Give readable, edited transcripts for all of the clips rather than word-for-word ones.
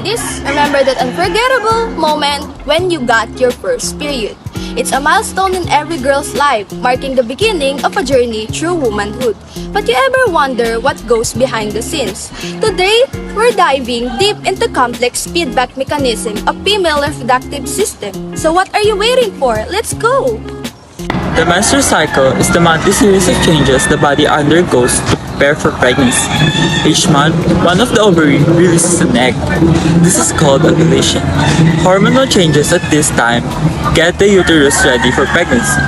ladies, remember that unforgettable moment when you got your first period. It's a milestone in every girl's life, marking the beginning of a journey through womanhood. But you ever wonder what goes behind the scenes? Today, we're diving deep into complex feedback mechanism of female reproductive system. So what are you waiting for? Let's go! The menstrual cycle is the monthly series of changes the body undergoes to prepare for pregnancy. Each month, one of the ovary releases an egg. This is called ovulation. Hormonal changes at this time get the uterus ready for pregnancy.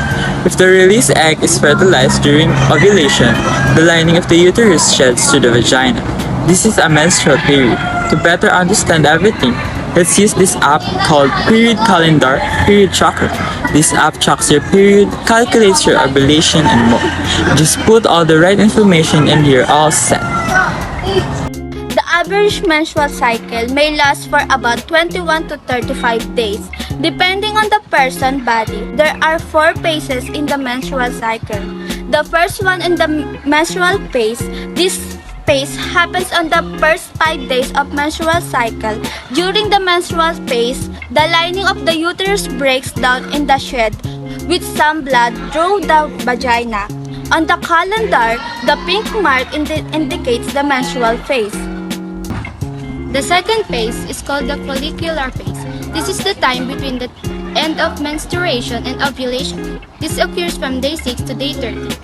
If the released egg is fertilized during ovulation, the lining of the uterus sheds to the vagina. This is a menstrual period. To better understand everything, let's use this app called Period Calendar, Period Tracker. This app tracks your period, calculates your ovulation, and more. Just put all the right information and you're all set. The average menstrual cycle may last for about 21 to 35 days. Depending on the person's body, there are 4 phases in the menstrual cycle. The first one in the menstrual phase, this phase happens on the first 5 days of menstrual cycle. During the menstrual phase, the lining of the uterus breaks down in the shed, with some blood through the vagina. On the calendar, the pink mark indicates the menstrual phase. The second phase is called the follicular phase. This is the time between the end of menstruation and ovulation. This occurs from day 6 to day 30.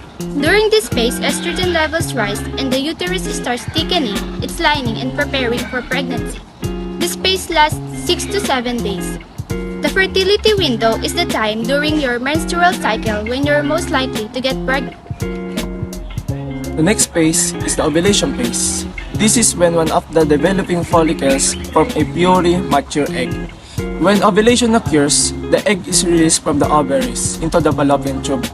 During this phase, estrogen levels rise and the uterus starts thickening its lining and preparing for pregnancy. This phase lasts 6 to 7 days. The fertility window is the time during your menstrual cycle when you're most likely to get pregnant. The next phase is the ovulation phase. This is when one of the developing follicles form a purely mature egg. When ovulation occurs, the egg is released from the ovaries into the fallopian tube.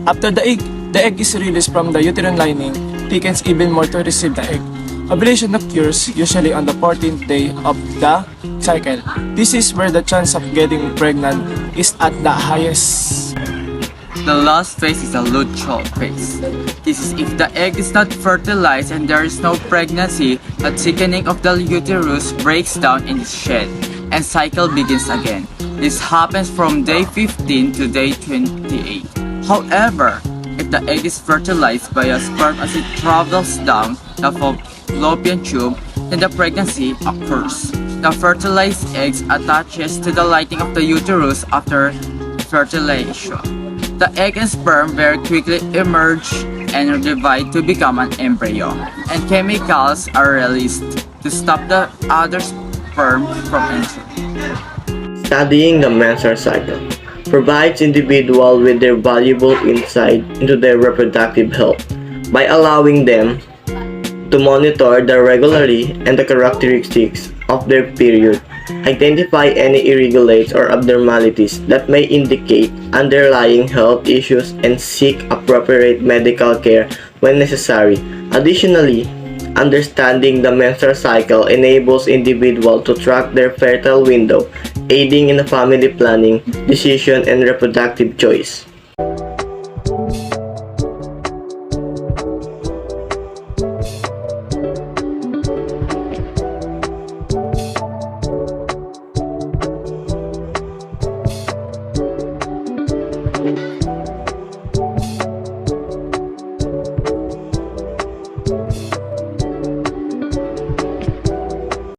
After the egg is released from the uterine lining, thickens even more to receive the egg. Ovulation occurs usually on the 14th day of the cycle. This is where the chance of getting pregnant is at the highest. The last phase is the luteal phase. This is if the egg is not fertilized and there is no pregnancy, the thickening of the uterus breaks down in its shed, and cycle begins again. This happens from day 15 to day 28. However, if the egg is fertilized by a sperm as it travels down the fallopian tube, then the pregnancy occurs. The fertilized egg attaches to the lining of the uterus after fertilization. The egg and sperm very quickly emerge and divide to become an embryo, and chemicals are released to stop the other sperm from entering. Studying the menstrual cycle provides individuals with their valuable insight into their reproductive health by allowing them to monitor the regularity and the characteristics of their period, identify any irregularities or abnormalities that may indicate underlying health issues, and seek appropriate medical care when necessary. Additionally, understanding the menstrual cycle enables individuals to track their fertile window, aiding in family planning, decision, and reproductive choice.